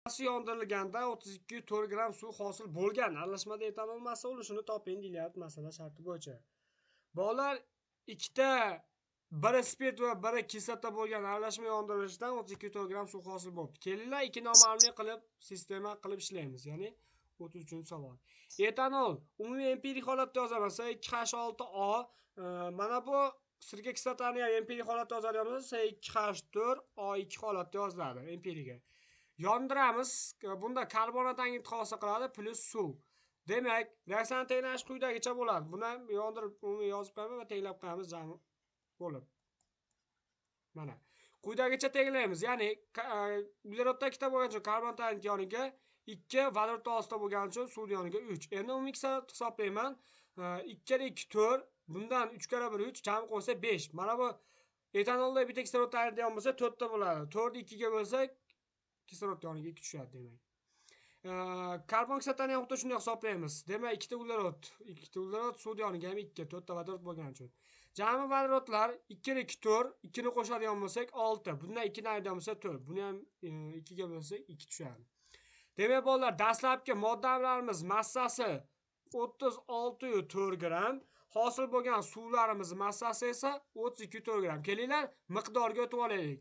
Suv yondirilganda 32,4 gram suv hosil bo'lgan. Aralashmada etanol massa ulushini toping deyilyapti masala sharti bo'yicha. Bolalar ikkita biri spirt va biri kislota bo'lgan aralashma yondirilishdan 32,4 gram suv hosil bo'ldi. Kelinglar ikki noma'lumli qilib sistema qilib ishlaymiz. Ya'ni 33-savol. Etanol umumiy empirik holatda yozaman. S2H6O mana bu sirka kislotani ham empirik holatda yozadigan S2H4O2 holatda yoziladi empiriga. Yondiramiz. Bunda karbonat angidrid hosil qiladi plus suv. Demak, reaksiyaning tenglashi quyidagicha bo'ladi. Buni ham yondirib yozib qo'yamiz va tenglab qo'yamiz jami bo'lib. Mana. Quyidagicha tenglaymiz. Ya'ni uglerodda ikkita bo'lgan uchun karbonat angidrid yoniga 2, vodorodda oltita bo'lgani uchun suv yoniga 3. Endi umumiy kislorod hisoblayman. 2 kere 2 4, bundan 3 kere 1 3, jami qo'ysa 5. Mana bu etanolda bitta kislorod ayiradigan bo'lsa 4 ta bo'ladi. 4 2 ga bo'lsak kislorod yoniga 2 tushadi demak. Karbon kislotani ham xuddi shunday hisoblaymiz. Demak, ikkita uglerod suv yoniga ham 2, 4 ta vodorod bo'lgani uchun. Jami vodorodlar 2 kere 2 4, 2 ni qo'shadigan bo'lsak 6. Bundan 2 ni ayiradigan bo'lsa 4. Buni ham 2 ga bo'lsak 2 tushadi. Demak, bolalar, dastlabki moddalarimiz massasi 36,4 gram, hosil bo'lgan suvlarimiz massasi esa 32,4 gram. Kelinglar, miqdorga o'tib olaylik.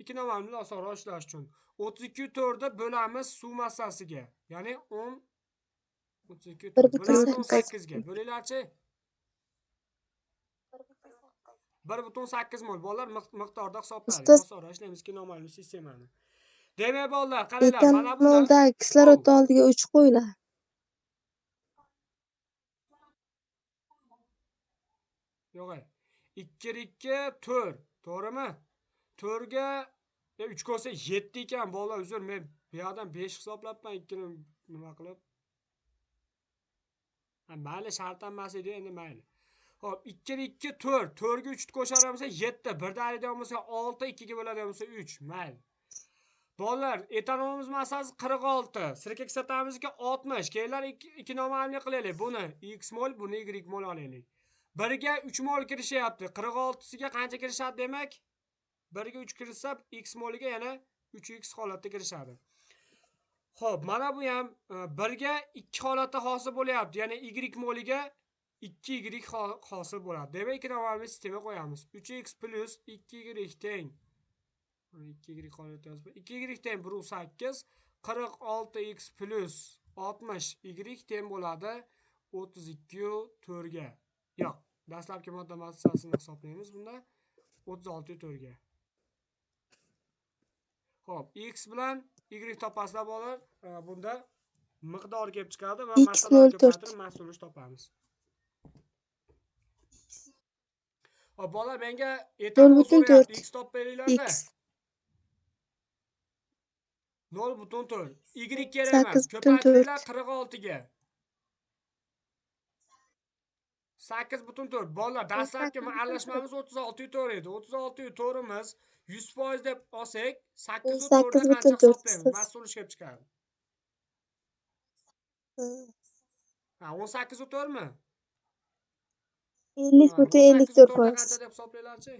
Ikki noma'lumni osonroq ishlash uchun 32,4 ni bo'lamiz suv massasiga. Ya'ni 10 32,4 bo'lamiz 18 ga. Bo'linglarchi? 1,8 mol. Bolalar miqdorda hisoblaylik. Osonroq ishlaymiz ikki noma'lum sistemani. Demak, bolalar, qaranglar, mana bunda etanolda kislorodni oldiga 3 qo'yiladi. Yo'q. 2 kere 2 4, to'g'rimi? 4 ga 3 qo'ysa 7 ekan. Bolalar, uzr, men bu yerdan 5 hisoblabman, 2 ni nima qilib? Mayli, shart ham emas edi, endi mayli. Xo'p, 2 kere 2 4, 4 ga 3 ni qo'shadigan bo'lsa 7, 1 da ayiradigan bo'lsa 6, 2 ga bo'ladigan bo'lsa 3, mayli. Bolalar, etanolimiz massasi 46, sirka kislotamizga 60. Kelar ikki noma'lumli qilaylik. Buni x mol, buni y mol olaylik. 1 ga 3 mol kirishyapti. 46siga qancha kirishadi demak? 1 ga 3 kirsa x moliga yana 3x holatda kirishadi. Xo'p, mana bu ham 1 ga 2 holatda hosil bo'lyapti. Ya'ni y moliga 2y hosil bo'ladi. Demak, ikki noma'lumli sistema qo'yamiz. 3x plus 2y teng 2y holatda yozib. 2y teng 1,8, 46x plus 60y teng bo'ladi 32,4 ga. Yo'q, dastlabki modda massasini hisoblaymiz bunda 36,4 ga. Xo'p, x bilan y topasizlar bolalar. Bunda miqdor kelib chiqadi va massalarni ko'paytirib mas'ulni topamiz. Xo'p, bolalar, menga etanol so'rayapti. X topib beringlar-da. 0,4. Y kerak emas. Ko'paytiringlar 46 ga. 8,4. Bolalar, dastlabki aralashmamiz 36,4 edi. 36,4imiz 100% deb olsak, 8,4 dan qancha hisoblaymiz? Mas'ul kelib chiqadi. 18,4 mi? 50,54%. Qancha deb hisoblaylarchi?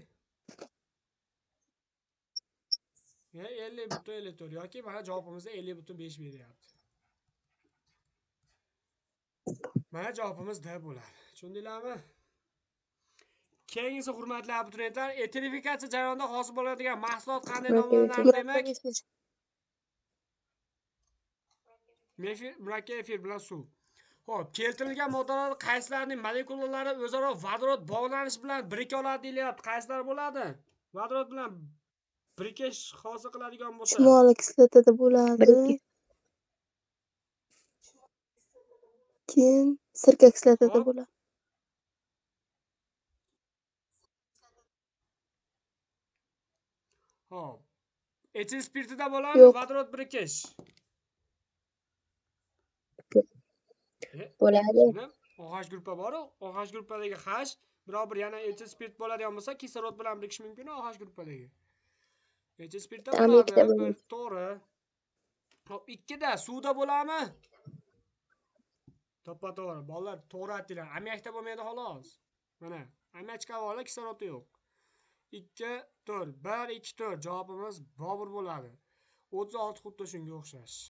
50,54 yoki mana javobimizda 50,5 beryapti. Mana javobimiz D bo'ladi. Tushundinglarmi? Keyingisi, hurmatli abituriyentlar, eterifikatsiya jarayonida hosil bo'ladigan mahsulot qanday nomlanadi demak? Murakkab efir bilan suv. Xo'p, keltirilgan moddalar qaysilarining molekulalari o'zaro vodorod bog'lanish bilan birika oladi deyilyapti. Qaysilar bo'ladi? Vodorod bilan birikish hosil qiladigan bo'lsa, Shimoliy kislotada bo'ladi. Keyin sirka kislotada bo'ladi. Xo'p. Etil spirtida bo'ladimi vodorod birikish? Bo'ladi. OH gruppa bor-ku, OH gruppadagi H biror bir yana etil spirt bo'ladigan bo'lsa, kislorod bilan birikish mumkin OH gruppadagi. Etil spirtda bo'ladi, to'g'ri. Xo'p, ikkida suvda bo'ladimi? To'ppa-to'g'ri. Bolalar, to'g'ri aytdinglar. Amyakda bo'lmaydi xolos. Mana, amyachka vola kislorodi yo'q. 2 4 1 2 4 javobimiz Bobur bo'ladi. 36 xuddi shunga o'xshash.